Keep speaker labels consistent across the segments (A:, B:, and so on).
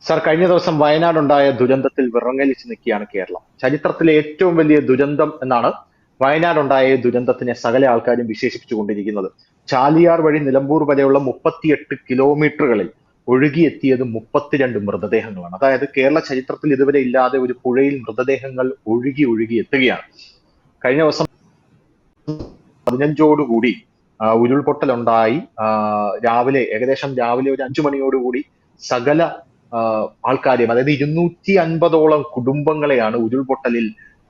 A: Sir, കഴിഞ്ഞ ദിവസം വയനാടുണ്ടായ ദുരന്തത്തിൽ വിറങ്ങലിച്ച് നിൽക്കുകയാണ് കേരളം. ചരിത്രത്തിലെ ഏറ്റവും വലിയ ദുരന്തം എന്നാണ് വയനാടുണ്ടായ ഈ ദുരന്തത്തിനെ സകല ആൾക്കാരും വിശേഷിപ്പിച്ചുകൊണ്ടിരിക്കുന്നത്. ചാലിയാർ വഴി നിലമ്പൂർ വരെയുള്ള 38 കിലോമീറ്ററുകളിൽ ഒഴുകിയെത്തിയത് 32 മൃതദേഹങ്ങളാണ്. അതായത് കേരള ചരിത്രത്തിൽ ഇതുവരെ ഇല്ലാതെ ഒരു പുഴയിൽ മൃതദേഹങ്ങൾ ഒഴുകി ഒഴുകി എത്തുകയാണ്. കഴിഞ്ഞ ദിവസം 15ഓടുകൂടി ഉരുൾപൊട്ടലുണ്ടായി. ഏകദേശം രാവിലെ ഒരു 5 മണിയോടുകൂടി സകല ആൾക്കാരെയും, അതായത് 250ഓളം കുടുംബങ്ങളെയാണ് ഉരുൾപൊട്ടലിൽ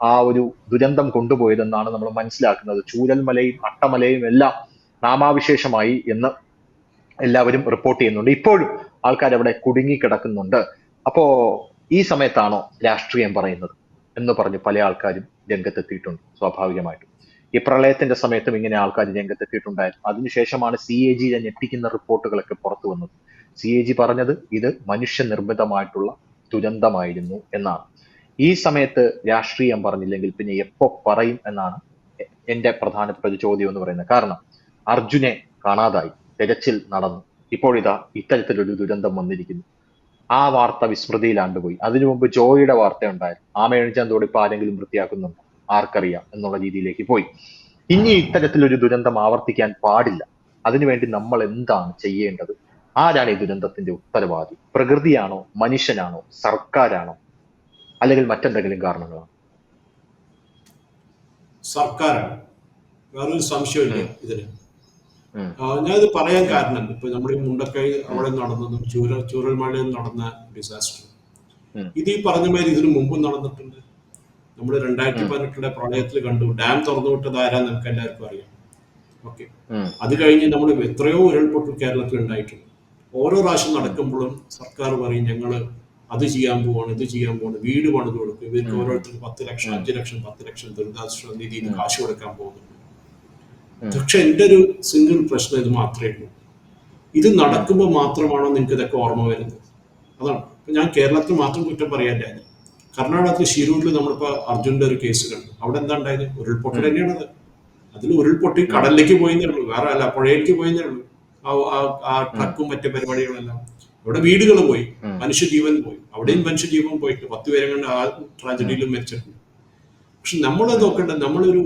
A: ആ ഒരു ദുരന്തം കൊണ്ടുപോയതെന്നാണ് നമ്മൾ മനസ്സിലാക്കുന്നത്. ചൂരൽമലയും അട്ടമലയും എല്ലാം നാമാവിശേഷമായി എന്ന് എല്ലാവരും റിപ്പോർട്ട് ചെയ്യുന്നുണ്ട്. ഇപ്പോഴും ആൾക്കാർ അവിടെ കുടുങ്ങിക്കിടക്കുന്നുണ്ട്. അപ്പോ ഈ സമയത്താണോ രാഷ്ട്രീയം പറയുന്നത് എന്ന് പറഞ്ഞ് പല ആൾക്കാരും രംഗത്തെത്തിയിട്ടുണ്ട്. സ്വാഭാവികമായിട്ടും ഈ പ്രളയത്തിന്റെ സമയത്തും ഇങ്ങനെ ആൾക്കാർ രംഗത്തെത്തിയിട്ടുണ്ടായിരുന്നു. അതിനുശേഷമാണ് CAG ഞെട്ടിക്കുന്ന റിപ്പോർട്ടുകളൊക്കെ പുറത്തു വന്നത്. CAG പറഞ്ഞത് ഇത് മനുഷ്യനിർമ്മിതമായിട്ടുള്ള ദുരന്തമായിരുന്നു എന്നാണ്. ഈ സമയത്ത് രാഷ്ട്രീയം പറഞ്ഞില്ലെങ്കിൽ പിന്നെ എപ്പോ പറയും എന്നാണ് എന്റെ പ്രധാനപ്പെട്ട ഒരു ചോദ്യം എന്ന് പറയുന്നത്. കാരണം അർജുനെ കാണാതായി, തെരച്ചിൽ നടന്നു, ഇപ്പോഴിതാ ഇത്തരത്തിലൊരു ദുരന്തം വന്നിരിക്കുന്നു. ആ വാർത്ത വിസ്മൃതിയിലാണ്ടുപോയി. അതിനു മുമ്പ് ജോയിയുടെ വാർത്ത ഉണ്ടായിരുന്നു. ആമയണിച്ചാന്തോട് ഇപ്പൊ ആരെങ്കിലും വൃത്തിയാക്കുന്നുണ്ടോ ആർക്കറിയാം എന്നുള്ള രീതിയിലേക്ക് പോയി. ഇനി ഇത്തരത്തിലൊരു ദുരന്തം ആവർത്തിക്കാൻ പാടില്ല. അതിനുവേണ്ടി നമ്മൾ എന്താണ് ചെയ്യേണ്ടത്? ആരാണ് ഈ ദുരന്തത്തിന്റെ ഉത്തരവാദി? പ്രകൃതിയാണോ, മനുഷ്യനാണോ, സർക്കാരാണോ, അല്ലെങ്കിൽ മറ്റെന്തെങ്കിലും കാരണങ്ങളാണോ?
B: സർക്കാരാണ്. വേറൊരു സംശയമില്ല
A: ഉം,
B: ഇതിന്.
A: ഉം,
B: ഞാനിത് പറയാൻ
A: ഉം,
B: കാരണം ഇപ്പൊ നമ്മുടെ ഈ മുണ്ടക്കൈ
A: ഉം,
B: അവിടെ നടന്നതും ചൂരൽമലയിൽ നടന്ന ഡിസാസ്റ്റർ,
A: ഉം,
B: ഇത് ഈ പറഞ്ഞ മാതിരി ഇതിനു മുമ്പും നടന്നിട്ടുണ്ട്. നമ്മൾ രണ്ടായിരത്തി
A: ഉം,
B: പതിനെട്ടിലെ പ്രളയത്തിൽ കണ്ടു. ഡാം തുറന്നു വിട്ടത് ആരാന്ന് നമുക്ക് എല്ലാവർക്കും അറിയാം. ഓക്കെ.
A: ഉം,
B: അത് കഴിഞ്ഞ് നമ്മൾ എത്രയോ ഉരുൾപൊട്ടൽ കേരളത്തിൽ ഉണ്ടായിട്ടുണ്ട്. ഓരോ പ്രാവശ്യം
A: ഉം,
B: നടക്കുമ്പോഴും സർക്കാർ പറയും ഞങ്ങൾ അത് ചെയ്യാൻ പോവാണ്, ഇത് ചെയ്യാൻ പോവാണ്, വീട് പണിത് കൊടുക്കും, ഇവർക്ക്
A: ഉം,
B: ഓരോരുത്തർക്ക് 10 ലക്ഷം,
A: ഉം,
B: 5 ലക്ഷം, 10 ലക്ഷം ദുരിതാശ്വാസ നിധിയിൽ
A: ഉം,
B: കാശ് കൊടുക്കാൻ പോകുന്നുണ്ട്.
A: ഉം,
B: പക്ഷെ എൻ്റെ ഒരു സിംഗിൾ പ്രശ്നം ഇത് മാത്രമേ ഉള്ളൂ. ഇത്
A: ഉം,
B: നടക്കുമ്പോൾ മാത്രമാണോ നിങ്ങൾക്ക് ഇതൊക്കെ ഓർമ്മ വരുന്നത്? അതാണ്. ഇപ്പൊ ഞാൻ കേരളത്തിൽ മാത്രം കുറ്റം പറയാനില്ല. കർണാടകത്തിൽ ശിരൂരിൽ നമ്മളിപ്പോൾ അർജുൻ്റെ ഒരു കേസ് കണ്ടു. അവിടെ എന്താ ഉണ്ടായത്? ഉരുൾപൊട്ടൽ
A: ഉം,
B: തന്നെയാണത്. അതിൽ ഉരുൾപൊട്ടി
A: ഉം,
B: കടലിലേക്ക് പോയെന്നേ ഉള്ളൂ, വേറെ അല്ല, പുഴയിലേക്ക് പോയെന്നേ ഉള്ളൂ. ആ
A: ഉം,
B: ട്രക്കും മറ്റു പരിപാടികളെല്ലാം. ഇവിടെ വീടുകൾ പോയി,
A: ഉം,
B: മനുഷ്യജീവൻ പോയി.
A: ഉം,
B: അവിടെയും മനുഷ്യജീവൻ പോയിട്ട് 10 പേരെ കണ്ട് ആ
A: ഉം,
B: ട്രാജഡിയിലും മരിച്ചിട്ടുണ്ട്. പക്ഷെ നമ്മൾ
A: ഉം,
B: നോക്കേണ്ടത്, നമ്മളൊരു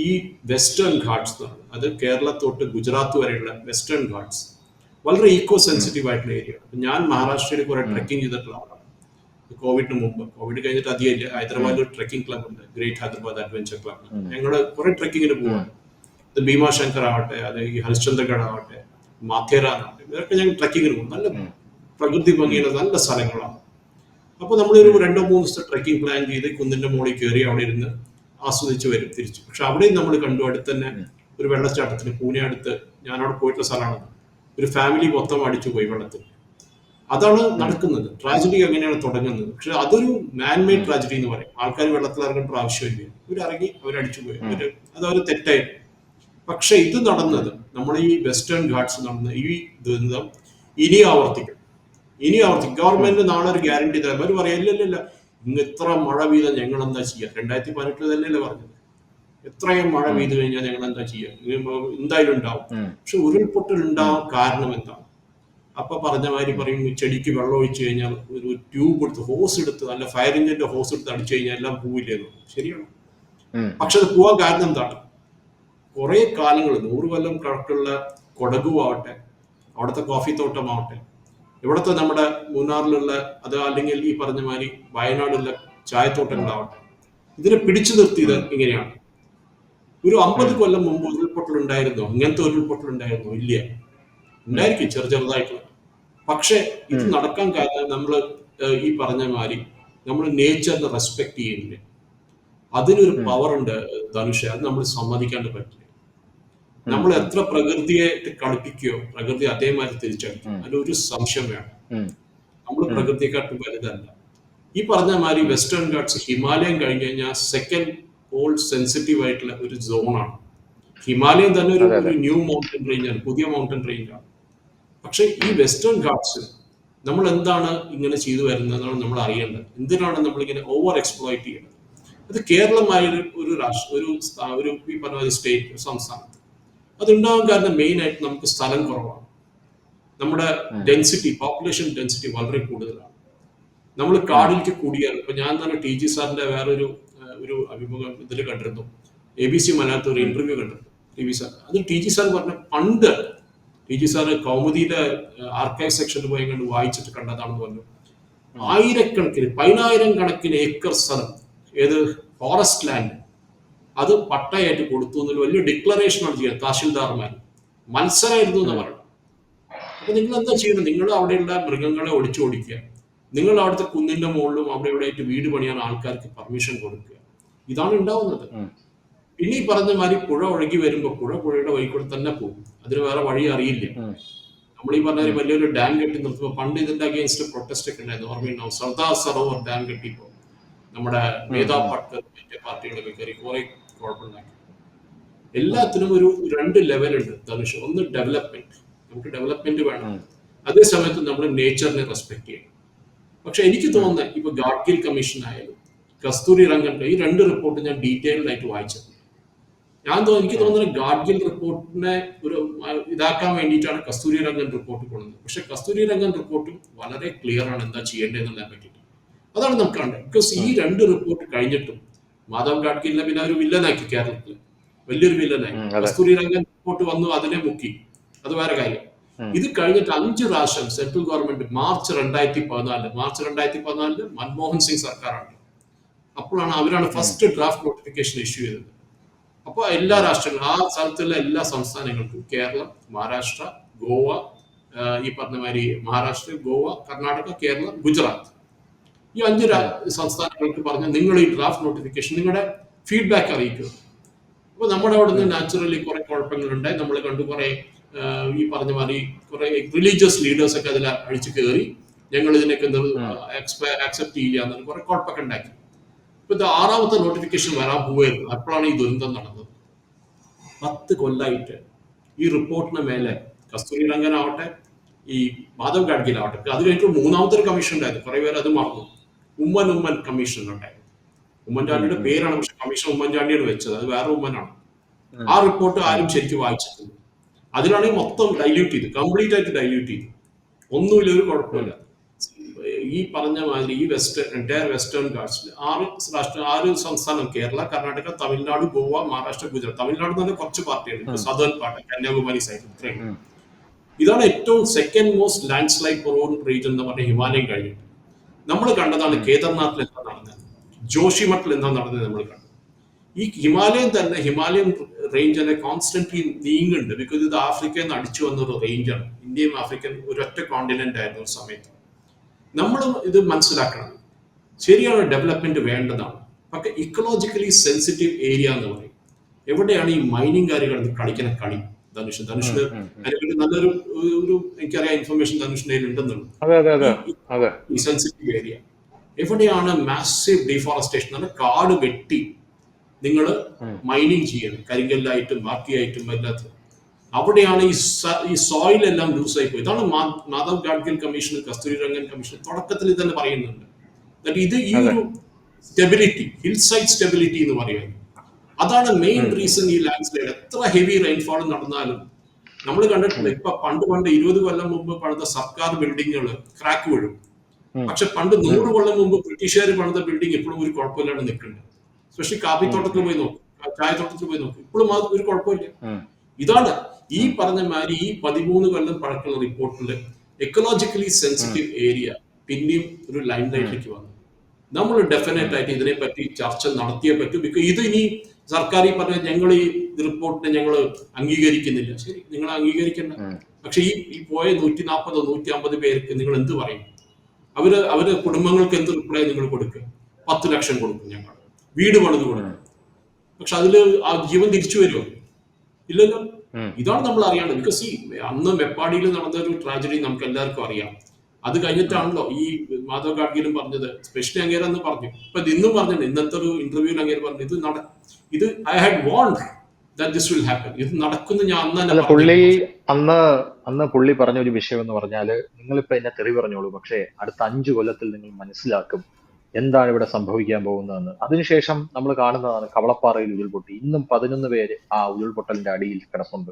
B: ഈ വെസ്റ്റേൺ ഘാട്സ് എന്നാണ്, അത് കേരളത്തോട്ട് ഗുജറാത്ത് വരെയുള്ള വെസ്റ്റേൺ ഘാട്സ് വളരെ ഈക്കോ
A: ഉം,
B: സെൻസിറ്റീവ് ആയിട്ടുള്ള ഏരിയ. ഞാൻ മഹാരാഷ്ട്രയിൽ കുറെ
A: ഉം,
B: ട്രെക്കിംഗ് ചെയ്തിട്ടുള്ള ആളാണ്. കോവിഡിന് മുമ്പ്, കോവിഡ് കഴിഞ്ഞിട്ട് അധികമില്ല.
A: ഉം,
B: ഹൈദരാബാദിൽ ഒരു ട്രെക്കിംഗ് ക്ലബ് ഉണ്ട്, ഗ്രേറ്റ് ഹൈദരാബാദ് അഡ്വഞ്ചർ ക്ലബ്.
A: ഉം,
B: ഞങ്ങൾ കുറെ ട്രെക്കിങ്ങിന്
A: ഉം,
B: പോവാണ്. ഇത് ഭീമാശങ്കർ ആവട്ടെ, അത് ഈ ഹരിശ്ചന്ദ്രഗഡ് ആവട്ടെ, മാഥേര ആവട്ടെ, ഇവരൊക്കെ ഞങ്ങൾ ട്രെക്കിങ്ങിന് പോകും. നല്ല
A: ഉം,
B: പ്രകൃതി
A: ഉം,
B: ഭംഗിയുള്ള നല്ല സ്ഥലങ്ങളാണ്. അപ്പോൾ നമ്മളൊരു
A: ഉം,
B: 2-3 ദിവസത്തെ ട്രെക്കിംഗ് പ്ലാൻ ചെയ്ത് കുന്നിന്റെ മുകളിൽ കയറി അവിടെ ഇരുന്ന് ആസ്വദിച്ച് വരും തിരിച്ചു. പക്ഷെ അവിടെയും നമ്മൾ കണ്ടു, അടുത്ത് തന്നെ
A: ഉം,
B: ഒരു വെള്ളച്ചാട്ടത്തിന്, പൂനെ അടുത്ത്, ഞാനവിടെ പോയിട്ടുള്ള സ്ഥലമാണ്, ഒരു ഫാമിലി മൊത്തം അടിച്ചു പോയി വെള്ളത്തിൽ. അതാണ്
A: ഉം,
B: നടക്കുന്നത്. ട്രാജഡി അങ്ങനെയാണ് തുടങ്ങുന്നത്. പക്ഷെ അതൊരു മാൻമെയ്ഡ്
A: ഉം,
B: ട്രാജഡി എന്ന് പറയും. ആൾക്കാർ വെള്ളത്തിൽ ഇറങ്ങേണ്ട ആവശ്യമില്ല, ഇവരിറങ്ങി അവരടിച്ചു പോയി,
A: ഉം,
B: അത് അവർ തെറ്റായിരുന്നു. പക്ഷെ ഇത് നടന്നത്, നമ്മുടെ ഈ വെസ്റ്റേൺ ഘാട്സ് നടന്ന ഈ ദുരന്തം ഇനി ആവർത്തിക്കും, ഇനി ആവർത്തിക്കും.
A: ഉം,
B: ഗവൺമെന്റ് നാളെ ഒരു ഗ്യാരണ്ടി തരാം. അവർ പറയാം ഇല്ല, ഇന്ന് ഇത്ര മഴ പെയ്താൽ ഞങ്ങൾ എന്താ ചെയ്യുക? 2018 തന്നെയല്ലേ പറഞ്ഞത്, എത്രയും മഴ
A: ഉം,
B: പെയ്തു കഴിഞ്ഞാൽ ഞങ്ങൾ എന്താ ചെയ്യുക? എന്തായാലും ഉണ്ടാവും.
A: ഉം,
B: പക്ഷെ ഉരുൾപൊട്ടൽ
A: ഉം,
B: ഉണ്ടാവാൻ കാരണം എന്താണ്? അപ്പൊ പറഞ്ഞ മാതിരി
A: ഉം,
B: പറയും, ചെടിക്ക് വെള്ളം ഒഴിച്ചു കഴിഞ്ഞാൽ ഒരു ട്യൂബ് എടുത്ത്, ഹോസ് എടുത്ത്, നല്ല ഫയർ എഞ്ചിന്റെ ഹോസ് എടുത്ത് അടിച്ചു കഴിഞ്ഞാൽ എല്ലാം പോവില്ലേന്നു. ശരിയാണ്.
A: ഉം,
B: പക്ഷെ അത് പോവാൻ കാരണം എന്താണ്? കുറെ കാലങ്ങൾ, 100 കൊല്ലം കണക്കുള്ള കൊടകു ആവട്ടെ, അവിടുത്തെ കോഫി തോട്ടമാവട്ടെ, ഇവിടുത്തെ നമ്മുടെ മൂന്നാറിലുള്ള, അത് അല്ലെങ്കിൽ ഈ പറഞ്ഞ മാതിരി വയനാടുള്ള ചായത്തോട്ടങ്ങളാവട്ടെ, ഇതിനെ പിടിച്ചു നിർത്തിയത്
A: ഉം,
B: ഇങ്ങനെയാണ്. ഒരു
A: ഉം,
B: 50 കൊല്ലം മുമ്പ് ഉരുൾപൊട്ടൽ ഉണ്ടായിരുന്നോ? ഇങ്ങനത്തെ ഉരുൾപൊട്ടൽ ഉണ്ടായിരുന്നോ? ഇല്ല.
A: ഉം,
B: ഉണ്ടായിരിക്കും ചെറുതായിട്ടുള്ള. പക്ഷെ ഇത്
A: ഉം,
B: നടക്കാൻ കാരണം നമ്മൾ ഈ പറഞ്ഞ മാതിരി നമ്മൾ നേച്ചറിനെ റെസ്പെക്ട് ചെയ്യുന്നില്ല. അതിനൊരു
A: ഉം,
B: പവർ ഉണ്ട് ധനുഷ, അത് നമ്മൾ സമ്മതിക്കാണ്ട് പറ്റില്ല.
A: ഉം,
B: നമ്മൾ
A: ഉം,
B: എത്ര പ്രകൃതിയെ കളിപ്പിക്കുകയോ പ്രകൃതി അതേമാതിരി തിരിച്ചടിക്കും,
A: ഉം,
B: അതിലൊരു സംശയം വേണം.
A: ഉം,
B: നമ്മൾ
A: ഉം,
B: പ്രകൃതിയെക്കാട്ടും വലുതല്ല. ഈ പറഞ്ഞ മാതിരി
A: ഉം.
B: വെസ്റ്റേൺ ഗാട്സ്, ഹിമാലയം കഴിഞ്ഞ് കഴിഞ്ഞാൽ സെക്കൻഡ് ഓൾഡ് സെൻസിറ്റീവ് ആയിട്ടുള്ള ഒരു സോണാണ്. ഹിമാലയം തന്നെ ഒരു
A: അതെ,
B: ഒരു
A: അതെ.
B: ന്യൂ മൗണ്ടൻ റേഞ്ചാണ്, പുതിയ മൗണ്ടൻ റേഞ്ചാണ്. പക്ഷെ ഈ
A: ഉം,
B: വെസ്റ്റേൺ ഘാട്സ് നമ്മൾ എന്താണ് ഇങ്ങനെ ചെയ്തു വരുന്നതെന്നാണ് നമ്മൾ അറിയേണ്ടത്. എന്തിനാണ് നമ്മൾ ഇങ്ങനെ ഓവർ എക്സ്പ്ലോയിറ്റ് ചെയ്യുന്നത്? അത് കേരളമായ ഒരു രാഷ്ട്ര, ഒരു ഈ പറഞ്ഞ ഒരു സ്റ്റേറ്റ്, ഒരു സംസ്ഥാനത്ത് അതുണ്ടാവാൻ കാരണം മെയിൻ ആയിട്ട് നമുക്ക് സ്ഥലം കുറവാണ്. നമ്മുടെ
A: ഉം,
B: ഡെൻസിറ്റി, പോപ്പുലേഷൻ ഡെൻസിറ്റി വളരെ കൂടുതലാണ്. നമ്മൾ
A: ഉം,
B: കാടിലേക്ക് കൂടിയാൽ ഇപ്പൊ ഞാൻ തന്നെ ടി ജി സാറിന്റെ വേറൊരു ഒരു അഭിമുഖം ഇതിൽ കണ്ടിരുന്നു. ABC മലയാളത്തിൽ ഒരു
A: ഉം,
B: ഇന്റർവ്യൂ കണ്ടിരുന്നു ടി വി സാർ. അത് ടി ജി സാർ പറഞ്ഞ പണ്ട് ടി ജി സാർ കൗമുദിയുടെ ആർക്കൈവ് സെക്ഷനിൽ പോയി കണ്ട് വായിച്ചിട്ട് കണ്ടതാണെന്ന് പറഞ്ഞു.
A: ഉം,
B: ആയിരക്കണക്കിന് 10,000 കണക്കിന് ഏക്കർ സ്ഥലം, ഏത് ഫോറസ്റ്റ് ലാൻഡ്, അത് പട്ടയായിട്ട് കൊടുത്തു എന്നൊരു വലിയ ഡിക്ലറേഷനാണ് ചെയ്യുന്നത് തഹസിൽദാർമാർ. മത്സരമായിരുന്നു എന്ന്
A: ഉം,
B: പറഞ്ഞു. അപ്പൊ നിങ്ങൾ എന്താ ചെയ്യുന്നത്? നിങ്ങൾ അവിടെയുള്ള മൃഗങ്ങളെ ഒളിച്ചോടിക്കുക, നിങ്ങൾ അവിടുത്തെ കുന്നിന്റെ മുകളിലും അവിടെ ഇവിടെ ആയിട്ട് വീട് പണിയാൻ ആൾക്കാർക്ക് പെർമിഷൻ കൊടുക്കുക. ഇതാണ് ഉണ്ടാവുന്നത്.
A: ഉം,
B: പിന്നെ ഈ പറഞ്ഞ മാതിരി പുഴ ഒഴുകി വരുമ്പോൾ പുഴയുടെ വഴി കൂടെ തന്നെ പോകും. അതിന് വേറെ വഴി അറിയില്ല.
A: ഉം,
B: നമ്മൾ ഈ പറഞ്ഞ
A: ഉം,
B: വലിയൊരു ഡാം കെട്ടി നിർത്തുമ്പോൾ പണ്ട് ഇതിന്റെ അഗേൻസ്റ്റ് പ്രൊട്ടസ്റ്റ് ഒക്കെ ഉണ്ടായിരുന്നു, ഓർമ്മയുണ്ടാവും. സർദാർ സരോവർ ഡാം കെട്ടിയപ്പോൾ നമ്മുടെ
A: ഉം,
B: മേധാ
A: ഉം,
B: പട്കർ മറ്റേ പാർട്ടികളൊക്കെ കയറി കുറെ കുഴപ്പമുണ്ടാക്കി. എല്ലാത്തിനും ഒരു രണ്ട് ലെവലുണ്ട് ധനുഷ്. ഒന്ന് ഡെവലപ്മെന്റ്, നമുക്ക് ഡെവലപ്മെന്റ് വേണം,
A: ഉം,
B: അതേ സമയത്ത് നമ്മൾ നേച്ചറിനെ റെസ്പെക്ട് ചെയ്യണം. പക്ഷെ എനിക്ക് തോന്നുന്നത് ഇപ്പൊ ഗാഡ്ഗിൽ കമ്മീഷൻ ആയാലും കസ്തൂരി രംഗൻ, ഈ രണ്ട് റിപ്പോർട്ട് ഞാൻ ഡീറ്റെയിൽഡ് ആയിട്ട് വായിച്ചിട്ടുണ്ട്. എനിക്ക്
A: ഉം,
B: തോന്നുന്നത് ഗാഡ്ഗിൽ റിപ്പോർട്ടിനെ ഒരു ഇതാക്കാൻ വേണ്ടിയിട്ടാണ് കസ്തൂരി രംഗൻ റിപ്പോർട്ട് കൊണ്ടുവന്നത്. പക്ഷെ കസ്തൂരി രംഗൻ റിപ്പോർട്ടും വളരെ ക്ലിയർ ആണ് എന്താ ചെയ്യേണ്ടതെന്നുള്ളതിനെ പറ്റിയിട്ട്. അതാണ് നമുക്ക് കണ്ടത്. ബിക്കോസ് ഈ
A: ഉം,
B: രണ്ട് റിപ്പോർട്ട് കഴിഞ്ഞിട്ടും മാധവ് ഗാഡ്ഗിലിനെ പിന്നെ ഒരു വില്ലനാക്കി കേരളത്തിൽ, വലിയൊരു വില്ലനായി.
A: ഉം, അതെ.
B: കസ്തൂരി രംഗൻ റിപ്പോർട്ട് വന്നു, അതിനെ മുക്കി, അത് വേറെ കാര്യം.
A: ഉം,
B: ഇത് കഴിഞ്ഞിട്ട് 5 പ്രാവശ്യം central government March 2014 Manmohan Singh സർക്കാരാണ്. അപ്പോഴാണ് അവരാണ്
A: ഉം,
B: ഫസ്റ്റ് ഡ്രാഫ്റ്റ് നോട്ടിഫിക്കേഷൻ ഇഷ്യൂ ചെയ്തത്. അപ്പോൾ എല്ലാ രാഷ്ട്രങ്ങളും, ആ സ്ഥലത്തുള്ള എല്ലാ സംസ്ഥാനങ്ങൾക്കും, കേരളം, മഹാരാഷ്ട്ര, ഗോവ, ഈ പറഞ്ഞ മാതിരി മഹാരാഷ്ട്ര, ഗോവ, കർണാടക, കേരളം, ഗുജറാത്ത്, ഈ 5
A: ഉം,
B: സംസ്ഥാനങ്ങൾക്ക് പറഞ്ഞ നിങ്ങൾ ഈ ഡ്രാഫ്റ്റ് നോട്ടിഫിക്കേഷൻ നിങ്ങളുടെ ഫീഡ്ബാക്ക് അറിയിക്കുക. അപ്പൊ നമ്മുടെ അവിടെ നിന്ന്
A: ഉം,
B: നാച്ചുറലി കുറെ കുഴപ്പങ്ങളുണ്ടായി. നമ്മൾ കണ്ടു കുറെ ഈ പറഞ്ഞ മാതിരി കുറെ റിലീജിയസ് ലീഡേഴ്സ് ഒക്കെ അതിൽ അഴിച്ചു കയറി ഞങ്ങൾ ഇതിനൊക്കെ
A: ഉം,
B: ആക്സെപ്റ്റ് ചെയ്യില്ല എന്നൊരു കുറെ കുഴപ്പമൊക്കെ ഉണ്ടാക്കി. ഇപ്പൊ ഇത് 6ാമത്തെ നോട്ടിഫിക്കേഷൻ വരാൻ പോവായിരുന്നു. അപ്പോഴാണ് ഈ ദുരന്തം നടന്നത്. 10 കൊല്ലായിട്ട് ഈ റിപ്പോർട്ടിന് മേലെ കസ്തൂരി രംഗൻ ആവട്ടെ, ഈ മാധവ് ഗാഡ്ഗിൽ ആവട്ടെ, അത് കഴിഞ്ഞിട്ട് 3ാമത്തെ ഒരു കമ്മീഷൻ ഉണ്ടായിരുന്നു. കുറെ പേര് അത് മറന്നു. ഉമ്മൻ കമ്മീഷൻ ഉണ്ടായിരുന്നു. ഉമ്മൻചാണ്ടിയുടെ
A: ഉം,
B: പേരാണ്, പക്ഷെ കമ്മീഷൻ ഉമ്മൻചാണ്ടിയാണ് വെച്ചത്, അത് വേറെ ഉമ്മനാണ്.
A: ഉം,
B: ആ റിപ്പോർട്ട്
A: ഉം,
B: ആരും ശരിക്കും വായിച്ചിട്ടില്ല. അതിലാണെങ്കിൽ മൊത്തം ഡൈല്യൂട്ട് ചെയ്തു, കംപ്ലീറ്റ് ആയിട്ട് ഡൈല്യൂട്ട് ചെയ്തു. ഒന്നുമില്ല, ഒരു
A: ഉം,
B: കുഴപ്പമില്ല. ഈ പറഞ്ഞ മാതിരി ഈ എൻറ്റയർ വെസ്റ്റേൺ ഗാർഡ്സിൽ 6 സംസ്ഥാനം, കേരള, കർണാടക, തമിഴ്നാട്, ഗോവ, മഹാരാഷ്ട്ര, ഗുജറാത്ത്. തമിഴ്നാട് തന്നെ കുറച്ച് പാർട്ടിയാണ്, സദേൺ പാർട്ട്, കന്യാകുമാരി സൈഡ്, ഇത്രയും.
A: ഉം,
B: ഇതാണ് ഏറ്റവും second most landslide prone region എന്ന് പറഞ്ഞ ഹിമാലയം കഴിഞ്ഞിട്ട്. നമ്മൾ കണ്ടതാണ്
A: ഉം,
B: കേദർനാഥിൽ എന്താ നടന്നത്, ജോഷിമഠിൽ എന്താ നടന്നത് നമ്മൾ കണ്ടു. ഈ ഹിമാലയം തന്നെ, ഹിമാലയൻ റേഞ്ച് തന്നെ കോൺസ്റ്റന്റ്ലി നീങ്ങുന്നുണ്ട്. ബിക്കോസ് ഇത് ആഫ്രിക്കയിൽ നിന്ന് അടിച്ചു വന്ന ഒരു റേഞ്ചാണ്. ഇന്ത്യയും ആഫ്രിക്കൻ ഒരൊറ്റ കോണ്ടിനെന്റ് ആയിരുന്നു ഒരു സമയത്ത്. നമ്മൾ ഇത് മനസ്സിലാക്കണം. ശരിയാണ്, ഡെവലപ്മെന്റ് വേണ്ടതാണ്. പക്ഷെ ഇക്കോളജിക്കലി സെൻസിറ്റീവ് ഏരിയ എന്ന് പറയും. എവിടെയാണ് ഈ മൈനിങ് കിടന്ന് കളിക്കുന്ന കളി? ധനുഷിന്
A: ഉം, ഉം.
B: അതിനെപ്പറ്റി നല്ലൊരു എനിക്കറിയാം ഇൻഫർമേഷൻ ധനുഷിന്റെ ഉണ്ടെന്നുള്ളൂ.
A: അതെ, അതെ, അതെ, അതെ.
B: ഈ സെൻസിറ്റീവ് ഏരിയ എവിടെയാണ് മാസീവ് ഡീഫോറസ്റ്റേഷൻ, അല്ല കാട് വെട്ടി നിങ്ങൾ
A: ഉം,
B: മൈനിങ് ചെയ്യണം, കരിങ്കല്ലായിട്ടും ബാക്കിയായിട്ടും എല്ലാത്തിനും. അവിടെയാണ് ഈ സോയിൽ എല്ലാം ലൂസായി പോയി. ഇതാണ് മാധവ് ഗാഡ്ഗിൽ കമ്മീഷൻ, കസ്തൂരി രംഗൻ കമ്മീഷൻ തുടക്കത്തിൽ തന്നെ പറയുന്നുണ്ട്. ഇത് ഈ
A: അതെ.
B: ഒരു സ്റ്റെബിലിറ്റി, ഹിൽ സൈഡ് സ്റ്റെബിലിറ്റി എന്ന് പറയുന്നത്, അതാണ് മെയിൻ
A: ഉം,
B: റീസൺ. ഈ ലാൻഡ് സ്ലൈഡ് എത്ര ഹെവി റെയിൻഫോൾ നടന്നാലും നമ്മൾ കണ്ടിട്ടുണ്ട്.
A: ഉം,
B: ഇപ്പൊ പണ്ട് 20 കൊല്ലം മുമ്പ് പണിത സർക്കാർ ബിൽഡിങ്ങുകൾ ക്രാക്ക് വീഴും.
A: ഉം,
B: പക്ഷെ പണ്ട്
A: ഉം,
B: 100 കൊല്ലം മുമ്പ് ബ്രിട്ടീഷുകാർ പണിത ബിൽഡിംഗ് ഇപ്പോഴും ഒരു കുഴപ്പമില്ലാണ്ട് നിൽക്കുന്നുണ്ട്. സ്പെഷ്യലി കാപ്പിത്തോട്ടത്തിൽ
A: ഉം,
B: പോയി നോക്കും, ചായത്തോട്ടത്തിൽ പോയി നോക്കും, ഇപ്പോഴും ഒരു കുഴപ്പമില്ല.
A: ഉം,
B: ഇതാണ് ഈ
A: ഉം,
B: പറഞ്ഞ മാതിരി ഈ 13 കൊല്ലം പഴക്കമുള്ള റിപ്പോർട്ടിൽ എക്കോളജിക്കലി
A: ഉം,
B: സെൻസിറ്റീവ് ഏരിയ പിന്നെയും ഒരു ലൈൻ ലൈറ്റിലേക്ക് വന്നു. നമ്മൾ ഡെഫിനറ്റ്
A: ഉം,
B: ആയിട്ട് ഇതിനെപ്പറ്റി ചർച്ച നടത്തിയേ പറ്റൂ. ബിക്കോസ് ഇത് ഇനി സർക്കാർ ഈ പറഞ്ഞ ഞങ്ങൾ ഈ റിപ്പോർട്ടിനെ ഞങ്ങൾ അംഗീകരിക്കുന്നില്ല. ശരി, നിങ്ങൾ അംഗീകരിക്കേണ്ട.
A: ഉം,
B: പക്ഷെ ഈ പോയ 140 150 പേർക്ക് നിങ്ങൾ എന്ത് പറയും? അവര് കുടുംബങ്ങൾക്ക് എന്ത് റിപ്ലൈ നിങ്ങൾ കൊടുക്കുക? 10 ലക്ഷം കൊടുക്കും, ഞങ്ങൾ വീട് പണിത് കൊടുക്കും. പക്ഷെ അതില് ആ ജീവൻ തിരിച്ചു വരുമോ? ഇല്ലല്ലോ.
A: ഉം,
B: ഇതാണ് നമ്മൾ അറിയേണ്ടത്. ബിക്കോസ് ഈ അന്ന് മെപ്പാടിയിൽ നടന്ന ഒരു ട്രാജഡി നമുക്ക് എല്ലാവർക്കും അറിയാം. അത്
A: ഉം,
B: കഴിഞ്ഞിട്ടാണല്ലോ ഈ മാധവ് ഗാഡ്ഗിലും പറഞ്ഞത്, സ്പെഷ്യലി അങ്ങേര് എന്ന് പറഞ്ഞു, ഇപ്പൊ ഇന്നും പറഞ്ഞിട്ടുണ്ട്, ഇന്നത്തെ ഒരു ഇന്റർവ്യൂവിൽ അങ്ങേര് പറഞ്ഞു, ഇത് I had want that this will happen, ഇത് നടക്കുന്നു ഞാൻ അന്ന് തന്നെ
A: അല്ല, പുള്ളി
B: പറഞ്ഞു.
A: അന്ന് അന്ന് പുള്ളി പറഞ്ഞ ഒരു വിഷയം എന്ന് പറഞ്ഞാല്, നിങ്ങളിപ്പോ എന്നെ തെറി പറഞ്ഞോളൂ, പക്ഷേ അടുത്ത 5 കൊല്ലത്തിൽ നിങ്ങൾ മനസ്സിലാക്കും എന്താണ് ഇവിടെ സംഭവിക്കാൻ പോകുന്നതെന്ന്. അതിനുശേഷം നമ്മൾ കാണുന്നതാണ് കവളപ്പാറയിൽ ഉരുൾപൊട്ടി. ഇന്നും 11 പേര് ആ ഉരുൾപൊട്ടലിന്റെ അടിയിൽ കിടപ്പുണ്ട്.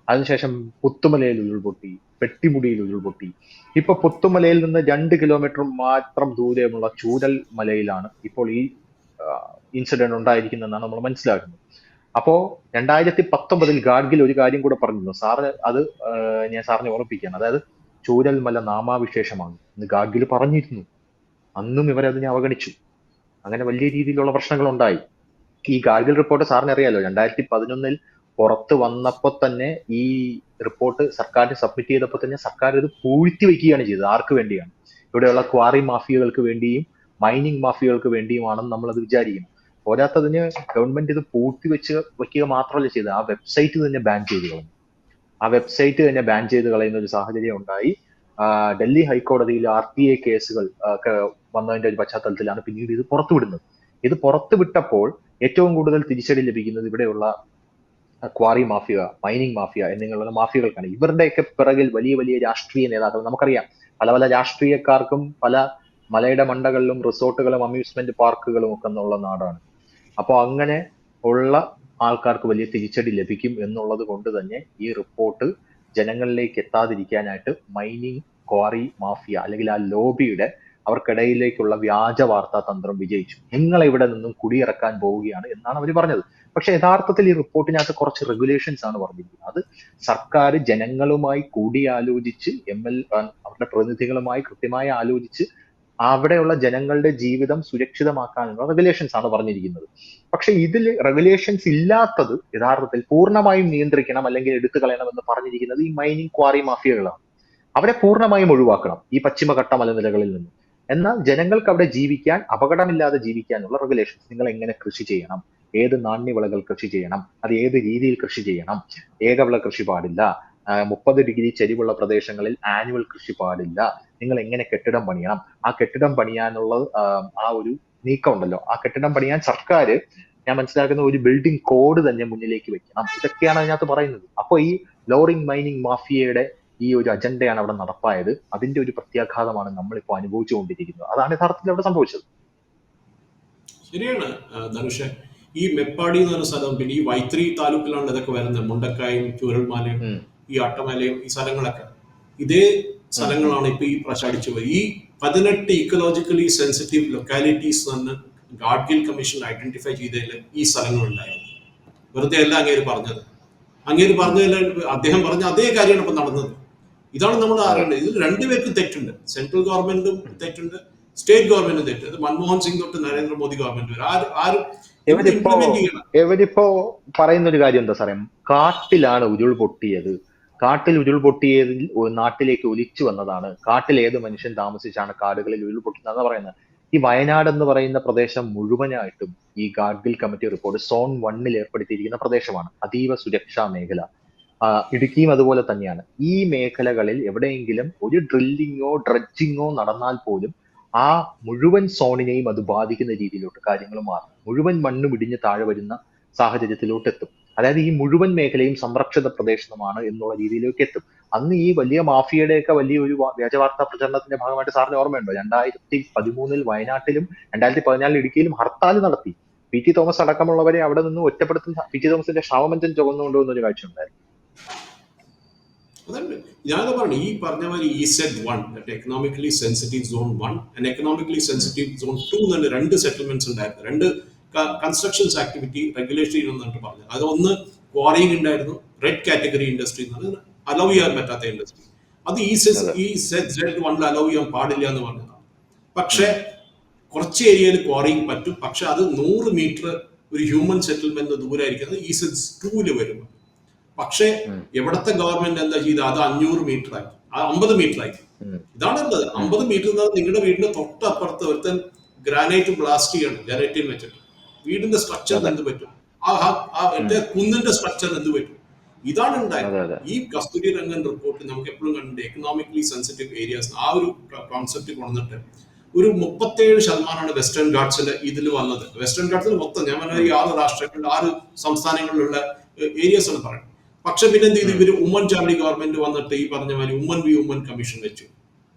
A: അതിനുശേഷം പുത്തുമലയിൽ ഉരുൾപൊട്ടി, പെട്ടിമുടിയിൽ ഉരുൾപൊട്ടി. ഇപ്പൊ പുത്തുമലയിൽ നിന്ന് 2 കിലോമീറ്റർ മാത്രം ദൂരെയുള്ള ചൂരൽ മലയിലാണ് ഇപ്പോൾ ഈ ഇൻസിഡന്റ് ഉണ്ടായിരിക്കുന്നതെന്നാണ് നമ്മൾ മനസ്സിലാക്കുന്നത്. അപ്പോ 2019 ഗാഡ്ഗിൽ ഒരു കാര്യം കൂടെ പറഞ്ഞിരുന്നു സാറ്, അത് ഞാൻ സാറിനെ ഓർമ്മിപ്പിക്കുകയാണ്. അതായത് ചൂരൽമല നാമാവിശേഷമാണ് എന്ന് ഗാഡ്ഗിൽ പറഞ്ഞിരുന്നു. അന്നും ഇവരതിനെ അവഗണിച്ചു. അങ്ങനെ വലിയ രീതിയിലുള്ള പ്രശ്നങ്ങൾ ഉണ്ടായി. ഈ ഗാഡ്ഗിൽ റിപ്പോർട്ട് സാറിന് അറിയാലോ, 2011 പുറത്ത് വന്നപ്പോ തന്നെ ഈ റിപ്പോർട്ട് സർക്കാരിന് സബ്മിറ്റ് ചെയ്തപ്പോൾ തന്നെ സർക്കാർ ഇത് പൂഴ്ത്തി വയ്ക്കുകയാണ് ചെയ്തത്. ആർക്ക് വേണ്ടിയാണ്? ഇവിടെയുള്ള ക്വാറി മാഫിയകൾക്ക് വേണ്ടിയും മൈനിങ് മാഫിയകൾക്ക് വേണ്ടിയുമാണെന്ന് നമ്മളത് വിചാരിക്കണം. പോരാത്തതിന് ഗവൺമെന്റ് ഇത് പൂഴ്ത്തി വയ്ക്കുക മാത്രമല്ല ചെയ്തത്, ആ വെബ്സൈറ്റ് തന്നെ ബാൻ ചെയ്ത് കളഞ്ഞു. ആ വെബ്സൈറ്റ് തന്നെ ബാൻ ചെയ്ത് കളയുന്ന ഒരു സാഹചര്യം ഉണ്ടായി. ഡൽഹി ഹൈക്കോടതിയിൽ RTA കേസുകൾ ഒക്കെ വന്നതിന്റെ ഒരു പശ്ചാത്തലത്തിലാണ് പിന്നീട് ഇത് പുറത്തുവിടുന്നത്. ഇത് പുറത്തുവിട്ടപ്പോൾ ഏറ്റവും കൂടുതൽ തിരിച്ചടി ലഭിക്കുന്നത് ഇവിടെയുള്ള ക്വാറി മാഫിയ, മൈനിങ് മാഫിയ എന്നിങ്ങനെയുള്ള മാഫിയകൾക്കാണ്. ഇവരുടെയൊക്കെ പിറകിൽ വലിയ വലിയ രാഷ്ട്രീയ നേതാക്കൾ, നമുക്കറിയാം പല പല രാഷ്ട്രീയക്കാർക്കും പല മലയുടെ മണ്ടകളിലും റിസോർട്ടുകളും അമ്യൂസ്മെന്റ് പാർക്കുകളും ഒക്കെ ഉള്ള നാടാണ്. അപ്പോൾ അങ്ങനെ ഉള്ള ആൾക്കാർക്ക് വലിയ തിരിച്ചടി ലഭിക്കും എന്നുള്ളത് കൊണ്ട് തന്നെ ഈ റിപ്പോർട്ട് ജനങ്ങളിലേക്ക് എത്താതിരിക്കാനായിട്ട് മൈനിങ് ക്വാറി മാഫിയ അല്ലെങ്കിൽ ആ ലോബിയുടെ അവർക്കിടയിലേക്കുള്ള വ്യാജ വാർത്താ തന്ത്രം വിജയിച്ചു. നിങ്ങൾ ഇവിടെ നിന്നും കുടിയിറക്കാൻ പോവുകയാണ് എന്നാണ് അവർ പറഞ്ഞത്. പക്ഷെ യഥാർത്ഥത്തിൽ ഈ റിപ്പോർട്ടിനകത്ത് കുറച്ച് റെഗുലേഷൻസ് ആണ് പറഞ്ഞിരിക്കുന്നത്. അത് സർക്കാർ ജനങ്ങളുമായി കൂടിയാലോചിച്ച് അവരുടെ പ്രതിനിധികളുമായി കൃത്യമായി ആലോചിച്ച് അവിടെയുള്ള ജനങ്ങളുടെ ജീവിതം സുരക്ഷിതമാക്കാനുള്ള റെഗുലേഷൻസ് ആണ് പറഞ്ഞിരിക്കുന്നത്. പക്ഷെ ഇതിൽ റെഗുലേഷൻസ് ഇല്ലാത്തത് യഥാർത്ഥത്തിൽ പൂർണ്ണമായും നിയന്ത്രിക്കണം അല്ലെങ്കിൽ എടുത്തു കളയണം എന്ന് പറഞ്ഞിരിക്കുന്നത് ഈ മൈനിങ് ക്വാറി മാഫിയകളാണ്. അവരെ പൂർണ്ണമായും ഒഴിവാക്കണം ഈ പശ്ചിമഘട്ട മലനിരകളിൽ നിന്ന്. എന്നാൽ ജനങ്ങൾക്ക് അവിടെ ജീവിക്കാൻ, അപകടമില്ലാതെ ജീവിക്കാനുള്ള റെഗുലേഷൻസ്, നിങ്ങൾ എങ്ങനെ കൃഷി ചെയ്യണം, ഏത് നാണ്യവിളകൾ കൃഷി ചെയ്യണം, അത് ഏത് രീതിയിൽ കൃഷി ചെയ്യണം, ഏകവിള കൃഷി പാടില്ല, 30 ഡിഗ്രി ചരിവുള്ള പ്രദേശങ്ങളിൽ ആനുവൽ കൃഷി പാടില്ല, നിങ്ങൾ എങ്ങനെ കെട്ടിടം പണിയണം, ആ കെട്ടിടം പണിയാനുള്ള ആ ഒരു നീക്കം ഉണ്ടല്ലോ, ആ കെട്ടിടം പണിയാൻ സർക്കാർ, ഞാൻ മനസ്സിലാക്കുന്ന ഒരു ബിൽഡിംഗ് കോഡ് തന്നെ മുന്നിലേക്ക് വെക്കണം. ഇതൊക്കെയാണ് അതിനകത്ത് പറയുന്നത്. അപ്പൊ ഈ ലോറിംഗ് മൈനിങ് മാഫിയയുടെ ഈ ഒരു അജണ്ടയാണ് അവിടെ നടപ്പായത്. അതിന്റെ ഒരു പ്രത്യാഘാതമാണ് നമ്മളിപ്പോ അനുഭവിച്ചുകൊണ്ടിരിക്കുന്നത്. അതാണ് യഥാർത്ഥത്തിൽ അവിടെ സംഭവിച്ചത്.
B: ശരിയാണ് ധനുഷ്. ഈ മെപ്പാടി എന്ന് പറഞ്ഞ സ്ഥലം, പിന്നെ ഈ വൈത്രി താലൂക്കിലാണ് ഇതൊക്കെ വരുന്നത്. മുണ്ടക്കായും ചൂരൽമലയും ഈ അട്ടമലയും ഈ സ്ഥലങ്ങളൊക്കെ ഇതേ സ്ഥലങ്ങളാണ് ഇപ്പൊ ഈ പ്രശാടിച്ചു പോയി. ഈ 18 ഇക്കോളജിക്കലി സെൻസിറ്റീവ് ലൊക്കാലിറ്റീസ് എന്ന് ഗാഡ്ഗിൽ കമ്മീഷൻ ഐഡന്റിഫൈ ചെയ്തതിൽ ഈ സ്ഥലങ്ങളുണ്ടായിരുന്നു. വെറുതെ അല്ല അങ്ങേര് പറഞ്ഞത്. അങ്ങേര് പറഞ്ഞതിൽ അദ്ദേഹം പറഞ്ഞ അതേ കാര്യമാണ് ഇപ്പൊ നടന്നത്. ഇതാണ് നമ്മൾ അറിയേണ്ടത്. ഇതിൽ രണ്ടുപേർക്കും തെറ്റുണ്ട്. സെൻട്രൽ ഗവൺമെന്റും തെറ്റുണ്ട്, സ്റ്റേറ്റ് ഗവൺമെന്റും തെറ്റുണ്ട്. മൻമോഹൻ സിംഗ് തൊട്ട് നരേന്ദ്രമോദി ഗവൺമെന്റ് വരെ ആരും
A: ഇവരിപ്പോ പറയുന്ന ഒരു കാര്യം എന്താ സാറേ, കാട്ടിലാണ് ഉരുൾപൊട്ടിയത്, കാട്ടിൽ ഉരുൾപൊട്ടിയതിൽ നാട്ടിലേക്ക് ഒലിച്ചു വന്നതാണ്, കാട്ടിൽ ഏത് മനുഷ്യൻ താമസിച്ചാണ് കാടുകളിൽ ഉരുൾപൊട്ടുന്നതെന്ന് പറയുന്നത്. ഈ വയനാട് എന്ന് പറയുന്ന പ്രദേശം മുഴുവനായിട്ടും ഈ ഗാഡ്ഗിൽ കമ്മിറ്റി റിപ്പോർട്ട് സോൺ 1 ഏർപ്പെടുത്തിയിരിക്കുന്ന പ്രദേശമാണ്. അതീവ സുരക്ഷാ മേഖല. ഇടുക്കിയും അതുപോലെ തന്നെയാണ്. ഈ മേഖലകളിൽ എവിടെയെങ്കിലും ഒരു ഡ്രില്ലിങ്ങോ ഡ്രഡ്ജിങ്ങോ നടന്നാൽ പോലും ആ മുഴുവൻ സോണിനെയും അത് ബാധിക്കുന്ന രീതിയിലോട്ട് കാര്യങ്ങൾ മാറും. മുഴുവൻ മണ്ണും ഇടിഞ്ഞ് താഴെ വരുന്ന സാഹചര്യത്തിലോട്ട് എത്തും. അതായത് ഈ മുഴുവൻ മേഖലയും സംരക്ഷിത പ്രദേശമാണ് എന്നുള്ള രീതിയിലേക്ക് എത്തും. അന്ന് ഈ വലിയ മാഫിയയുടെയൊക്കെ വലിയൊരു വ്യാജ വാർത്താ പ്രചരണത്തിന്റെ ഭാഗമായിട്ട് സാറിന് ഓർമ്മയുണ്ടോ, 2013 വയനാട്ടിലും 2014 ഇടുക്കിയിലും ഹർത്താൽ നടത്തി. PT തോമസ് അടക്കമുള്ളവരെ അവിടെ നിന്ന് ഒറ്റപ്പെടുത്തുന്ന, PT തോമസിന്റെ ശവമഞ്ചം ചുവന്നുകൊണ്ടുവന്ന ഒരു കാഴ്ച ഉണ്ടായിരുന്നു.
B: അതുണ്ട്. ഞാനത് പറഞ്ഞു, ഈ പറഞ്ഞ മാതിരി EZ1 economically sensitive zone 1 and economically sensitive zone 2 എന്നുള്ള 2 സെറ്റിൽമെന്റ്സ് ഉണ്ടായിരുന്നു. 2 കൺസ്ട്രക്ഷൻസ് ആക്ടിവിറ്റി റെഗുലേഷൻ എന്നിട്ട് പറഞ്ഞു. അത് ഒന്ന് ക്വാറിങ് ഉണ്ടായിരുന്നു, റെഡ് കാറ്റഗറി ഇൻഡസ്ട്രി എന്നാണ്, അലോ ചെയ്യാൻ പറ്റാത്ത ഇൻഡസ്ട്രി. അത് EZ1 അലോ ചെയ്യാൻ പാടില്ല എന്ന് പറഞ്ഞതാണ്. പക്ഷെ കുറച്ച് ഏരിയയിൽ ക്വാറിങ് പറ്റും, പക്ഷെ അത് 100 മീറ്റർ ഒരു ഹ്യൂമൻ സെറ്റിൽമെന്റ് ദൂരമായിരിക്കുന്നത് EZ2 വരുമ്പോൾ. പക്ഷേ എവിടത്തെ ഗവൺമെന്റ് എന്താ ചെയ്ത്, അത് 500 മീറ്റർ ആക്കി, 50 മീറ്റർ ആക്കി. ഇതാണ് ഉള്ളത്. 50 മീറ്റർ എന്ന് പറഞ്ഞാൽ നിങ്ങളുടെ വീടിന്റെ തൊട്ടപ്പുറത്ത് ഒരുത്തൻ ഗ്രാനൈറ്റ് ബ്ലാസ്റ്റ് ചെയ്യണം, ഗ്രാനൈറ്റിൽ വെച്ചിട്ട്. വീടിന്റെ സ്ട്രക്ചറിന് എന്ത് പറ്റും, കുന്നിന്റെ സ്ട്രക്ചറിന് എന്ത് പറ്റും? ഇതാണ് ഉണ്ടായത്. ഈ കസ്തൂരി രംഗൻ റിപ്പോർട്ട് നമുക്ക് എപ്പോഴും കണ്ടിട്ട് എക്കണോമിക്കലി സെൻസിറ്റീവ് ഏരിയാസ് ആ ഒരു കോൺസെപ്റ്റ് കൊണ്ടിട്ട് ഒരു 37% വെസ്റ്റേൺ ഗാർഡ്സിന്റെ ഇതിൽ വന്നത്. വെസ്റ്റേൺ ഗാർഡ്സിൽ മൊത്തം ഞാൻ പറഞ്ഞ ഈ 6 രാഷ്ട്രങ്ങളിൽ 6 സംസ്ഥാനങ്ങളിലുള്ള ഏരിയാസ് ആണ് പറയുന്നത്. പക്ഷെ പിന്നെ എന്ത് ചെയ്തു, ഇവര് ഉമ്മൻചാണ്ടി ഗവൺമെന്റ് വന്നിട്ട് ഈ പറഞ്ഞ മാതിരി ഉമ്മൻ വി ഉമ്മൻ കമ്മീഷൻ വെച്ചു.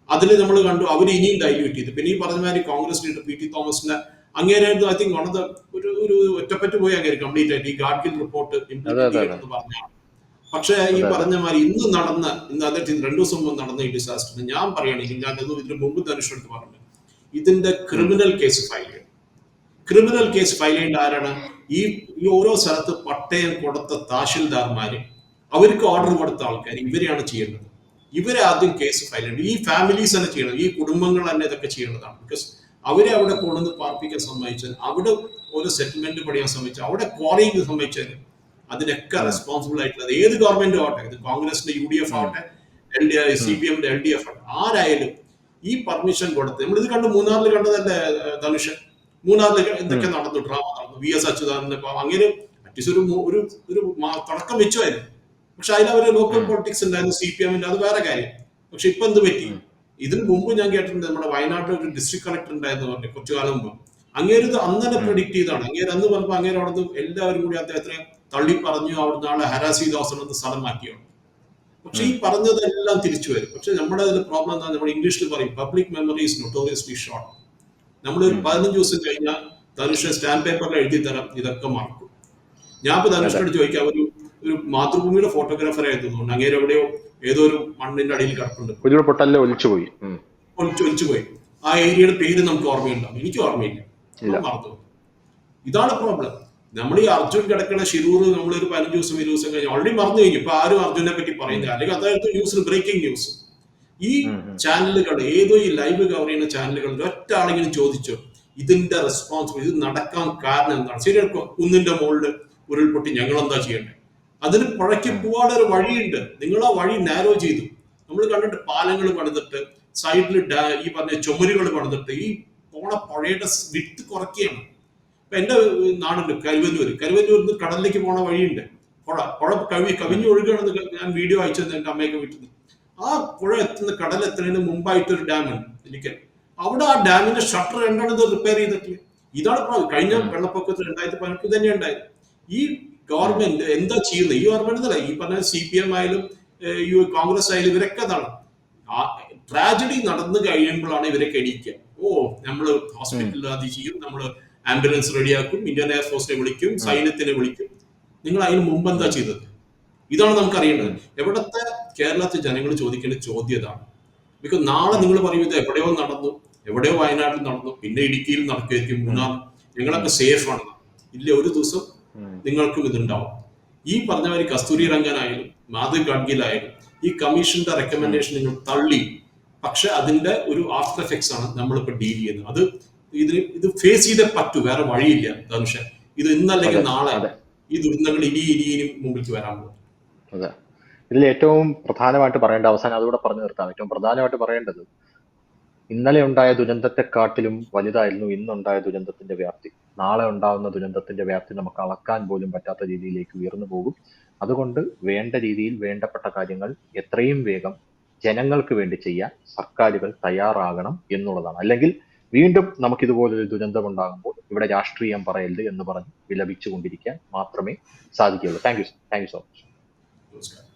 B: അതിൽ നമ്മൾ കണ്ടു അവർ ഇനിയും ഡൈല്യൂട്ട് ചെയ്തു. പിന്നെ ഈ പറഞ്ഞ മാതിരി കോൺഗ്രസ് ലീഡർ PT തോമസിന്റെ അങ്ങേരായിരുന്നു ഐ തിങ്ക് ഒരു ഒറ്റപ്പറ്റ് പോയി അങ്ങേര് കംപ്ലീറ്റ് ആയിട്ട് ഈ ഗാഡ്ഗിൽ റിപ്പോർട്ട് ഇംപ്ലിമെന്റ് ചെയ്യണമെന്ന് പറഞ്ഞാണ്. പക്ഷേ ഈ
A: അതെ അതെ
B: പറഞ്ഞ മാതിരി ഇന്ന് അതായത് 2 ദിവസം മുമ്പ് നടന്ന ഈ ഡിസാസ്റ്ററിന് ഞാൻ പറയുകയാണെങ്കിൽ ഞാൻ ഇതിന് മുമ്പ് ധനുഷെടുത്ത് പറഞ്ഞു, ഇതിന്റെ
A: ഉം,
B: ക്രിമിനൽ കേസ് ഫയൽ ചെയ്യണം. ക്രിമിനൽ കേസ് ഫയൽ ചെയ്യേണ്ട ആരാണ്? ഈ ഈ ഓരോ സ്ഥലത്ത് പട്ടയം കൊടുത്ത തഹസിൽദാർമാര്, അവർക്ക് ഓർഡർ കൊടുത്ത ആൾക്കാർ, ഇവരെയാണ് ചെയ്യേണ്ടത്. ഇവരെ ആദ്യം കേസ് ഫയൽ ചെയ്യണം. ഈ ഫാമിലീസ് തന്നെ ചെയ്യണം, ഈ കുടുംബങ്ങൾ തന്നെ ഇതൊക്കെ ചെയ്യേണ്ടതാണ്. ബിക്കോസ് അവരെ അവിടെ കൊണ്ടുവന്ന് പാർപ്പിക്കാൻ സമ്മതിച്ചാൽ, അവിടെ ഒരു സെറ്റിൽമെന്റ് പണിയാൻ സമ്മതിച്ചാൽ, അവിടെ ക്വാറിങ് സമ്മതിച്ചാൽ, അതിനൊക്കെ
A: ഉം,
B: റെസ്പോൺസിബിൾ ആയിട്ടുള്ളത് ഏത് ഗവൺമെന്റും ആവട്ടെ, ഇത് കോൺഗ്രസിന്റെ UDF
A: ഉം,
B: ആവട്ടെ,
A: ഉം,
B: CPM LDF ആവട്ടെ, ആരായാലും ഈ പെർമിഷൻ കൊടുത്ത്, നമ്മളിത് കണ്ട് മൂന്നാറിൽ കണ്ടതല്ലേ ധനുഷ്. മൂന്നാറിൽ
A: ഉം,
B: എന്തൊക്കെ നടന്നു, ഡ്രാമ നടന്നു. VS അച്യുതാനന്ദൻ അങ്ങനെ അറ്റ്ലീസ്റ്റ് ഒരു തുടക്കം വെച്ചുമായിരുന്നു. പക്ഷെ അതിലവര് ലോക്കൽ
A: ഉം,
B: പൊളിറ്റിക്സ് ഉണ്ടായിരുന്നു, CPM-ന്റെ, അത് വേറെ കാര്യം. പക്ഷെ ഇപ്പൊ എന്ത് പറ്റി?
A: ഉം,
B: ഇതിനു മുമ്പ് ഞാൻ കേട്ടിട്ടുണ്ട്, നമ്മുടെ വയനാട്ടിൽ ഒരു ഡിസ്ട്രിക്ട് കളക്ടർ ഉണ്ടായിരുന്നു പറഞ്ഞു കുറച്ചു കാലം മുമ്പ്. അങ്ങേര് ഇത് അന്ന് തന്നെ
A: ഉം,
B: പ്രെഡിക്ട് ചെയ്താണ്. അങ്ങേര് അന്ന് പറഞ്ഞപ്പോൾ അങ്ങേര് അവിടുന്ന് എല്ലാവരും കൂടി അദ്ദേഹത്തിനെ തള്ളി പറഞ്ഞു, അവിടുന്ന് ആളെ ഹരാസ് ചെയ്ത അവസരം സ്ഥലം മാറ്റിയാണ്. പക്ഷെ ഈ
A: ഉം,
B: പറഞ്ഞതെല്ലാം തിരിച്ചു വരും. പക്ഷെ നമ്മുടെ അതിൽ പ്രോബ്ലം എന്താ, നമ്മൾ ഇംഗ്ലീഷിൽ പറയും പബ്ലിക് മെമ്മറി ഈസ് നൊട്ടോറിയസ്ലി ഷോർട്ട്. നമ്മൾ ഒരു
A: ഉം, ഉം.
B: 15 ദിവസം കഴിഞ്ഞാൽ ധനുഷ് സ്റ്റാമ്പ് പേപ്പറിൽ എഴുതി തരാം, ഇതൊക്കെ മറക്കും. ഞാൻ ഇപ്പൊ
A: അതെ
B: ധനുഷിനോട് ചോദിക്കാം, ഒരു മാതൃഭൂമിയുടെ ഫോട്ടോഗ്രാഫർ ആയിരുന്നു, അങ്ങേര് എവിടെയോ ഏതോ ഒരു മണ്ണിന്റെ അടിയിൽ കിടപ്പുണ്ട്,
A: ഉരുൾപൊട്ടലിൽ ഒലിച്ചുപോയി. ഉം.
B: ഒലിച്ചു പോയി. ആ ഏരിയയുടെ പേര് നമുക്ക് ഓർമ്മയുണ്ടാവും, എനിക്ക് ഓർമ്മയില്ല,
A: ഇല്ല.
B: ഞാൻ മറന്നു. ഇതാണ് പ്രോബ്ലം. നമ്മൾ ഈ അർജുൻ കിടക്കുന്ന ഷിരൂർ നമ്മളൊരു 15 ദിവസം 20 ദിവസം കഴിഞ്ഞ് ഓൾറെഡി മറന്നു കഴിഞ്ഞു. ഇപ്പൊ ആരും അർജുനെ പറ്റി
A: ഉം,
B: പറയുന്നില്ല, അല്ലെങ്കിൽ അതായത് ന്യൂസിൽ ബ്രേക്കിംഗ് ന്യൂസ്. ഈ
A: ഉം, ഉം,
B: ചാനലുകൾ, ഏതോ ഈ ലൈവ് കവർ ചെയ്യുന്ന ചാനലുകളിൽ ഒറ്റ ആളെങ്കിലും ചോദിച്ചോ ഇതിന്റെ റെസ്പോൺസിബിൾ, ഇത് നടക്കാൻ കാരണം എന്താണ്? ശരിയാക്കോ, കുന്നിന്റെ മുകളിൽ ഉരുൾപൊട്ടി, ഞങ്ങൾ എന്താ ചെയ്യേണ്ടത്? അതിന് പുഴയ്ക്ക്
A: ഉം,
B: പോകാനുള്ള ഒരു വഴിയുണ്ട്, നിങ്ങൾ ആ വഴി നാരോ ചെയ്തു. നമ്മൾ കണ്ടിട്ട് പാലങ്ങൾ പണിതിട്ട്, സൈഡിൽ ഈ പറഞ്ഞ ചുമരുകൾ പണിതിട്ട്, ഈ പോണ പുഴയുടെ വിട്ട് കുറയ്ക്കുകയാണ്. ഇപ്പൊ എന്റെ നാടുണ്ട് കരുവന്നൂരിൽ നിന്ന് കടലിലേക്ക് പോണ വഴിയുണ്ട്. പുഴ
A: ഉം,
B: കവിഞ്ഞൊഴുകയാണെന്ന് ഞാൻ വീഡിയോ അയച്ചു തന്നെ എന്റെ അമ്മയൊക്കെ വീട്ടിൽ നിന്ന്. ആ പുഴ കടൽ എത്തുന്നതിന് മുമ്പായിട്ട് ഒരു ഡാമുണ്ട് എനിക്ക്. അവിടെ ആ ഡാമിന്റെ ഷട്ടർ രണ്ടാണ് ഇത് റിപ്പയർ ചെയ്തിട്ടില്ല. ഇതാണ് കഴിഞ്ഞ
A: ഉം,
B: വെള്ളപ്പൊക്കത്തിൽ 2018 തന്നെ ഉണ്ടായത്. ഈ
A: ഉം,
B: ഗവൺമെന്റ് എന്താ ചെയ്യുന്നത്? ഈ ഗവൺമെന്റ് എന്നല്ല, ഈ പറഞ്ഞ CPM ആയാലും കോൺഗ്രസ് ആയാലും ഇവരൊക്കെ അതാണ്. ട്രാജഡി നടന്നു കഴിയുമ്പോഴാണ് ഇവരൊക്കെ എണീക്കുക. നമ്മള്
A: ഉം,
B: ഹോസ്പിറ്റലിൽ അത് ചെയ്യും, നമ്മള് ആംബുലൻസ് റെഡിയാക്കും, ഇന്ത്യൻ എയർഫോഴ്സിനെ വിളിക്കും,
A: ഉം,
B: സൈന്യത്തിനെ വിളിക്കും. നിങ്ങൾ അതിന് മുമ്പ് എന്താ
A: ഉം,
B: ചെയ്തത്? ഇതാണ് നമുക്ക് അറിയേണ്ടത്.
A: ഉം,
B: എവിടത്തെ കേരളത്തിൽ ജനങ്ങൾ ചോദിക്കേണ്ട ചോദ്യം ഇതാണ്. ബിക്കോസ് നാളെ
A: ഉം,
B: നിങ്ങൾ പറയും ഇത് എവിടെയോ നടന്നു, എവിടെയോ വയനാട്ടിൽ നടന്നു, പിന്നെ ഇടുക്കിയിൽ നടക്കുമായിരിക്കും,
A: ഉം,
B: മൂന്നാർ,
A: ഉം,
B: ഞങ്ങളൊക്കെ സേഫ് ആണ്. ഇല്ല, ഒരു ദിവസം
A: ഉം,
B: നിങ്ങൾക്കും ഇതുണ്ടാവും. ഈ പറഞ്ഞവര് കസ്തൂരി രംഗനായാലും മാധവ് ഗഡ്ഗിലായാലും ഈ കമ്മീഷന്റെ
A: ഉം,
B: റെക്കമെൻഡേഷൻ നിങ്ങൾ തള്ളി. പക്ഷെ അതിന്റെ ഒരു ആഫ്റ്റർ എഫക്ട്സ് ആണ് നമ്മളിപ്പോ ഡീൽ ചെയ്യുന്നത്. ഇത് ഫേസ് ചെയ്തേ പറ്റൂ, വേറെ വഴിയില്ല ധനുഷ്. ഇത് ഇന്നല്ലെങ്കിൽ
A: അതെ
B: നാളെ
A: അതെ
B: ഈ ദുരന്തങ്ങൾ ഇനിയും മുമ്പിലേക്ക് വരാൻ പോകും.
A: അതെ. ഇതിൽ ഏറ്റവും പ്രധാനമായിട്ട് പറയേണ്ട, അവസാനം അതുകൂടെ പറഞ്ഞു നിർത്താം, ഏറ്റവും പ്രധാനമായിട്ട് പറയേണ്ടത്, ഇന്നലെ ഉണ്ടായ ദുരന്തത്തെക്കാട്ടിലും വലുതായിരുന്നു ഇന്നുണ്ടായ ദുരന്തത്തിന്റെ വ്യാപ്തി. നാളെ ഉണ്ടാകുന്ന ദുരന്തത്തിന്റെ വ്യാപ്തി നമുക്ക് അളക്കാൻ പോലും പറ്റാത്ത രീതിയിലേക്ക് ഉയർന്നു പോകും. അതുകൊണ്ട് വേണ്ട രീതിയിൽ വേണ്ടപ്പെട്ട കാര്യങ്ങൾ എത്രയും വേഗം ജനങ്ങൾക്ക് വേണ്ടി ചെയ്യാൻ സർക്കാരുകൾ തയ്യാറാകണം എന്നുള്ളതാണ്. അല്ലെങ്കിൽ വീണ്ടും നമുക്ക് ഇതുപോലൊരു ദുരന്തം ഉണ്ടാകുമ്പോൾ ഇവിടെ രാഷ്ട്രീയം പറയരുത് എന്ന് പറഞ്ഞ് വിലപിച്ചുകൊണ്ടിരിക്കാൻ മാത്രമേ സാധിക്കുകയുള്ളൂ. Thank you so much.
B: നമസ്കാരം.